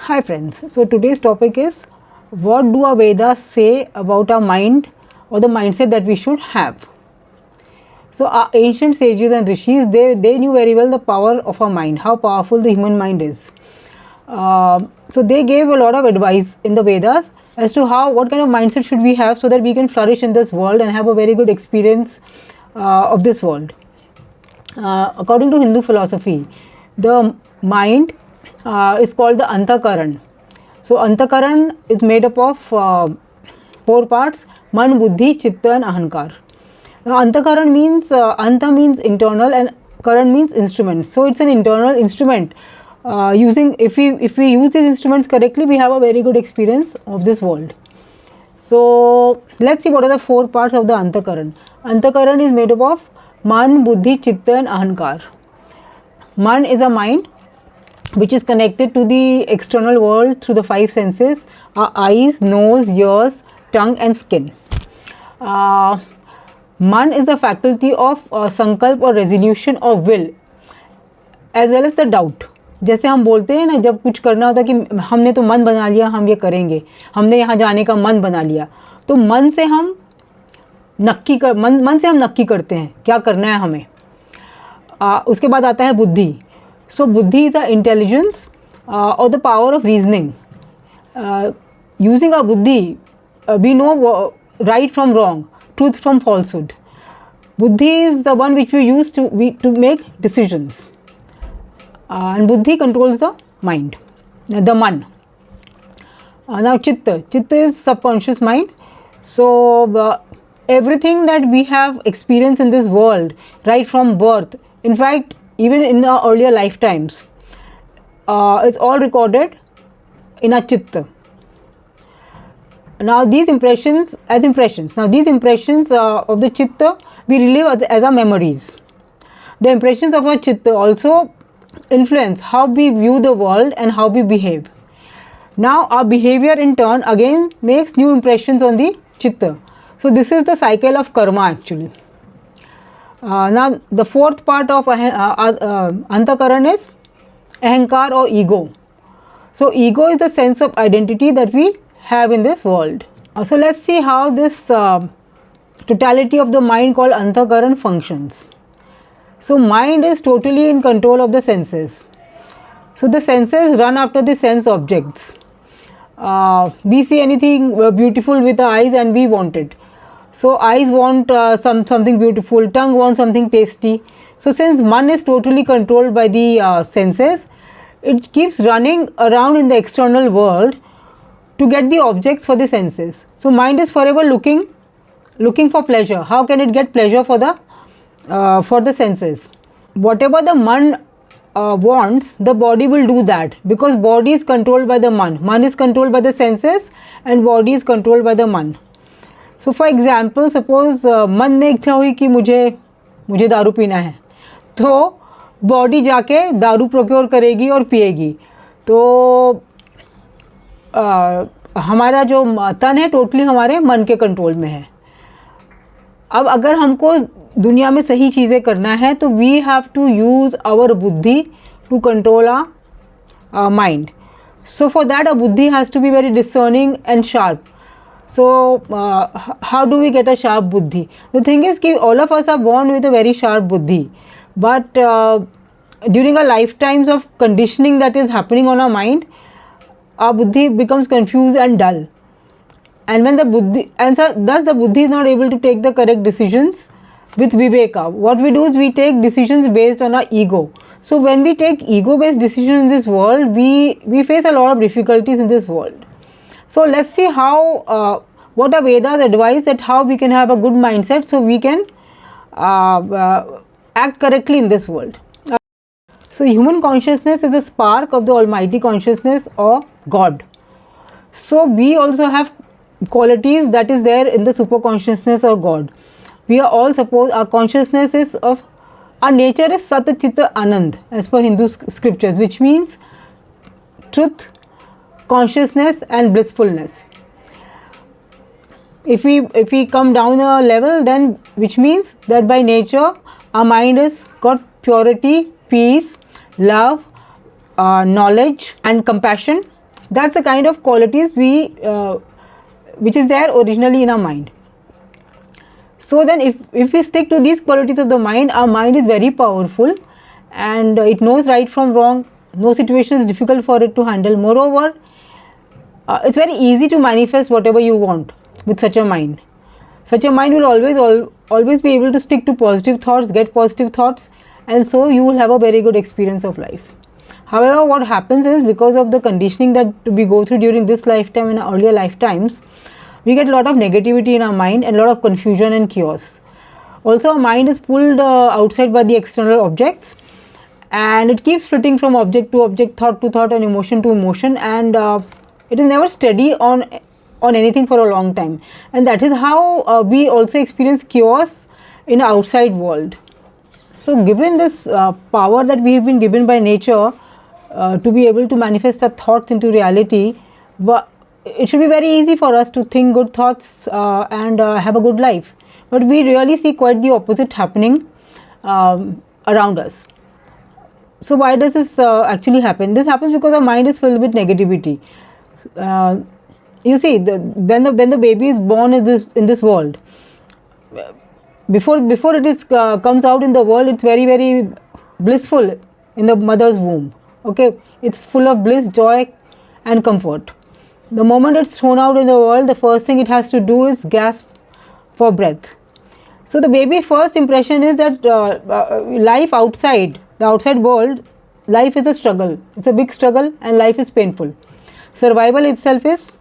Hi friends, so today's topic is what do our Vedas say about our mind or the mindset that we should have. So our ancient sages and rishis, they knew very well the power of our mind, how powerful the human mind is. So they gave a lot of advice in the Vedas as to what kind of mindset should we have so that we can flourish in this world and have a very good experience of this world. According to Hindu philosophy, the mind is called the Antakaran. So Antakaran is made up of 4 parts: Man, Buddhi, Chitta and Ahankar. Now Antakaran means, Anta means internal and Karan means instrument. So it's an internal instrument. If we use these instruments correctly, we have a very good experience of this world. So let's see what are the 4 parts of the Antakaran. Antakaran is made up of Man, Buddhi, Chitta and Ahankar. Man is a mind which is connected to the external world through the 5 senses: eyes, nose, ears, tongue and skin. Man is the faculty of sankalp or resolution of will as well as the doubt. जैसे हम बोलते हैं ना, जब कुछ करना होता है कि हमने तो मन बना लिया, हम ये करेंगे, हमने यहाँ जाने का मन बना लिया, तो मन से हम नक्की करते हैं क्या करना है हमें. उसके बाद आता है बुद्धि. So buddhi is the intelligence or the power of reasoning. Using our buddhi, we know right from wrong, truth from falsehood. Buddhi is the one which we use to make decisions. And buddhi controls the mind, the man. Now chitta is subconscious mind. So everything that we have experienced in this world right from birth, in fact even in the earlier lifetimes, it's all recorded in our chitta. Now these impressions of the chitta we relive as our memories. The impressions of our chitta also influence how we view the world and how we behave. Now our behavior in turn again makes new impressions on the chitta. So this is the cycle of karma actually. Now the 4th part of Antakaran is Ahankar or ego. So ego is the sense of identity that we have in this world. So let's see how this totality of the mind called Antakaran functions. So mind is totally in control of the senses. So the senses run after the sense objects. We see anything beautiful with the eyes and we want it. So eyes want something beautiful, tongue wants something tasty. So since man is totally controlled by the senses, it keeps running around in the external world to get the objects for the senses. So mind is forever looking for pleasure. How can it get pleasure for the senses? Whatever the man wants, the body will do that, because body is controlled by the man. Man is controlled by the senses and body is controlled by the man. So for example, suppose मन में इच्छा हुई कि मुझे दारू पीना है, तो बॉडी जाके दारू प्रोक्योर करेगी और पिएगी. तो हमारा जो तन है टोटली हमारे मन के कंट्रोल में है. अब अगर हमको दुनिया में सही चीज़ें करना है तो we have to use our बुद्धि to control our mind. So for that our बुद्धि has to be very discerning and sharp. So how do we get a sharp buddhi? The thing is that all of us are born with a very sharp buddhi, but during our lifetimes of conditioning that is happening on our mind, our buddhi becomes confused and dull. And when thus the buddhi is not able to take the correct decisions with viveka. What we do is we take decisions based on our ego. So when we take ego based decisions in this world, we face a lot of difficulties in this world. So let's see what are Vedas advise that how we can have a good mindset so we can act correctly in this world. So human consciousness is a spark of the Almighty consciousness or God. So we also have qualities that is there in the super consciousness of God. We are all suppose our consciousness is of our nature is Sat Chit Anand as per Hindu scriptures, which means truth, consciousness and blissfulness. If we come down a level, then which means that by nature our mind has got purity, peace, love, knowledge and compassion That's the kind of qualities which is there originally in our mind. So then if we stick to these qualities of the mind, our mind is very powerful and it knows right from wrong. No situation is difficult for it to handle. Moreover, it's very easy to manifest whatever you want with such a mind. Such a mind will always be able to stick to positive thoughts, get positive thoughts, and so you will have a very good experience of life. However, what happens is, because of the conditioning that we go through during this lifetime and earlier lifetimes, we get a lot of negativity in our mind and a lot of confusion and chaos. Also, our mind is pulled outside by the external objects, and it keeps flitting from object to object, thought to thought, and emotion to emotion, and it is never steady on anything for a long time. And that is how we also experience chaos in the outside world. So given this power that we have been given by nature to be able to manifest our thoughts into reality, it should be very easy for us to think good thoughts and have a good life. But we really see quite the opposite happening around us. So why does this actually happen? This happens because our mind is filled with negativity. You see, when the baby is born in this world, before it is comes out in the world, it's very, very blissful in the mother's womb. Okay, it's full of bliss, joy, and comfort. The moment it's thrown out in the world, the first thing it has to do is gasp for breath. So the baby's first impression is that life outside, the outside world, life is a struggle. It's a big struggle, and life is painful. Survival itself is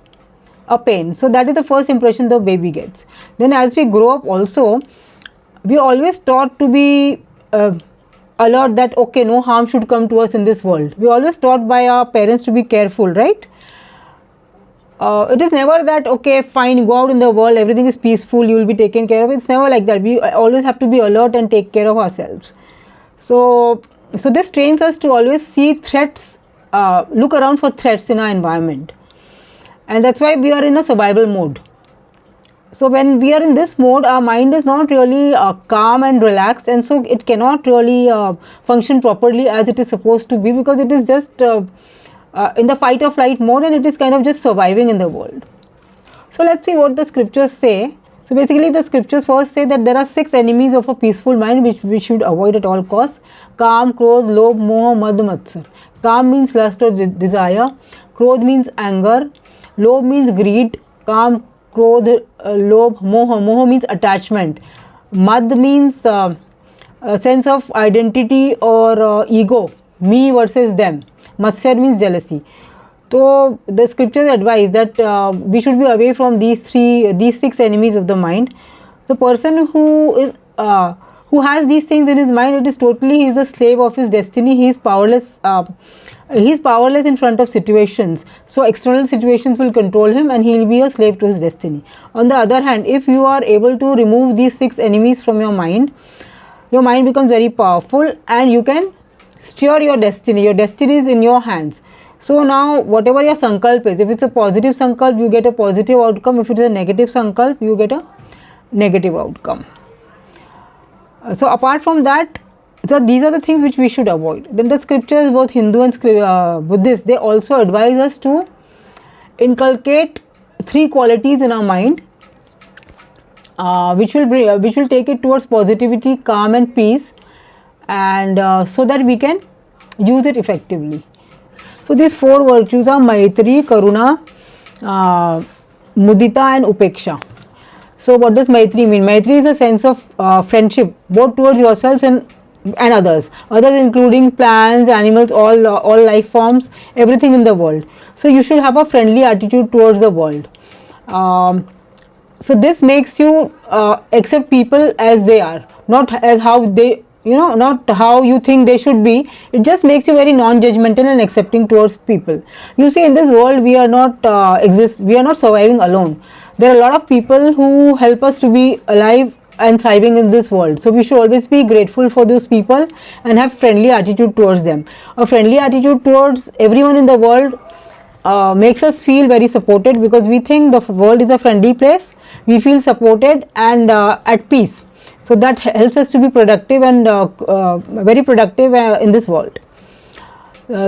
a pain. So that is the first impression the baby gets. Then as we grow up also, we are always taught to be alert that okay, no harm should come to us in this world. We are always taught by our parents to be careful, right? It is never that okay, fine, go out in the world, everything is peaceful, you will be taken care of. It's never like that. We always have to be alert and take care of ourselves. So this trains us to always see threats, look around for threats in our environment, and that's why we are in a survival mode. So when we are in this mode, our mind is not really calm and relaxed, and so it cannot really function properly as it is supposed to be, because it is just in the fight or flight mode, and it is kind of just surviving in the world. So let's see what the scriptures say. So basically the scriptures first say that there are 6 enemies of a peaceful mind which we should avoid at all costs. Kam, Krodha, Lobha, Moha, Mada, Matsarya. Kam means lust or desire. Krodha means anger. Lobha means greed. Kam, Krodha, Lobha, Moha. Moha means attachment. Mad means a sense of identity or ego, me versus them. Matsarya means jealousy. So the scriptures advise that we should be away from these 6 enemies of the mind. The person who has these things in his mind, it is totally, he is the slave of his destiny. He is powerless. He is powerless in front of situations. So external situations will control him, and he will be a slave to his destiny. On the other hand, if you are able to remove these 6 enemies from your mind becomes very powerful, and you can steer your destiny. Your destiny is in your hands. So now whatever your sankalp is, if it's a positive sankalp, you get a positive outcome. If it is a negative sankalp, you get a negative outcome. So apart from that, so these are the things which we should avoid. Then the scriptures, both Hindu and Buddhist, they also advise us to inculcate 3 qualities in our mind, which will take it towards positivity, calm, and peace, and so that we can use it effectively. So these 4 virtues are Maitri, Karuna, Mudita, and Upeksha. So what does Maitri mean? Maitri is a sense of friendship, both towards yourselves and others including plants, animals, all life forms, everything in the world. So you should have a friendly attitude towards the world. So this makes you accept people as they are, not as how they, not how you think they should be. It just makes you very non-judgmental and accepting towards people. You see, in this world we are not we are not surviving alone. There are a lot of people who help us to be alive and thriving in this world. So we should always be grateful for those people and have friendly attitude towards them. A friendly attitude towards everyone in the world makes us feel very supported, because we think the world is a friendly place. We feel supported and at peace. So that helps us to be productive and very productive in this world.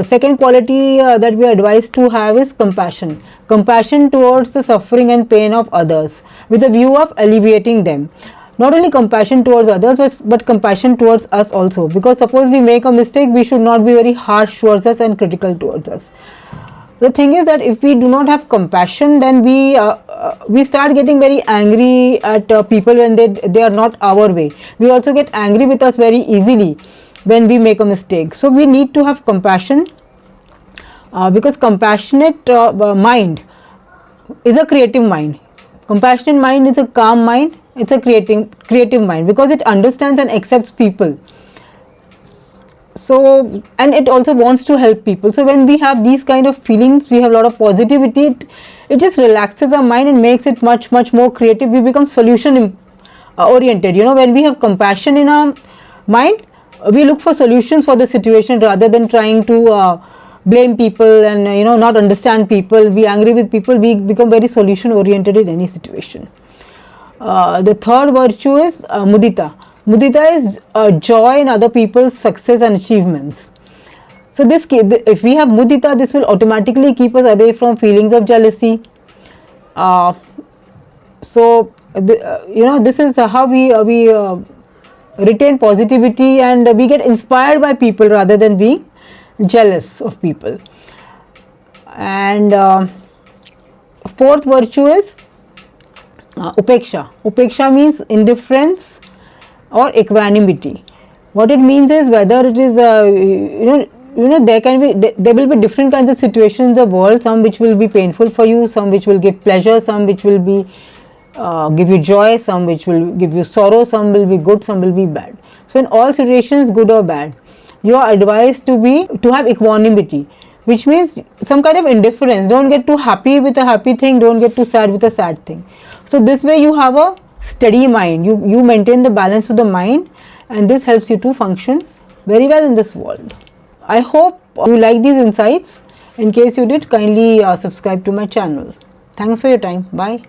Second quality that we are advised to have is compassion. Compassion towards the suffering and pain of others with a view of alleviating them. Not only compassion towards others, but compassion towards us also, because suppose we make a mistake, we should not be very harsh towards us and critical towards us. The thing is that if we do not have compassion, then we start getting very angry at people when they are not our way. We also get angry with us very easily when we make a mistake. So we need to have compassion, because compassionate mind is a creative mind. Compassionate mind is a calm mind. It's a creative mind, because it understands and accepts people. So, and it also wants to help people. So when we have these kind of feelings, we have a lot of positivity, it just relaxes our mind and makes it much more creative. We become solution oriented. When we have compassion in our mind, we look for solutions for the situation rather than trying to blame people and not understand people, be angry with people. We become very solution oriented in any situation. The third virtue is mudita. Mudita is joy in other people's success and achievements. So if we have mudita, this will automatically keep us away from feelings of jealousy. This is how we retain positivity, and we get inspired by people rather than being jealous of people. And fourth virtue is upeksha. Upeksha means indifference or equanimity. What it means is, whether it is there will be different kinds of situations in the world, some which will be painful for you, some which will give pleasure, some which will be give you joy, some which will give you sorrow, some will be good, some will be bad. So in all situations, good or bad, you are advised to have equanimity, which means some kind of indifference. Don't get too happy with a happy thing, don't get too sad with a sad thing. So this way you have a steady mind, you maintain the balance of the mind, and this helps you to function very well in this world. I hope you like these insights. In case you did, kindly subscribe to my channel. Thanks for your time. Bye.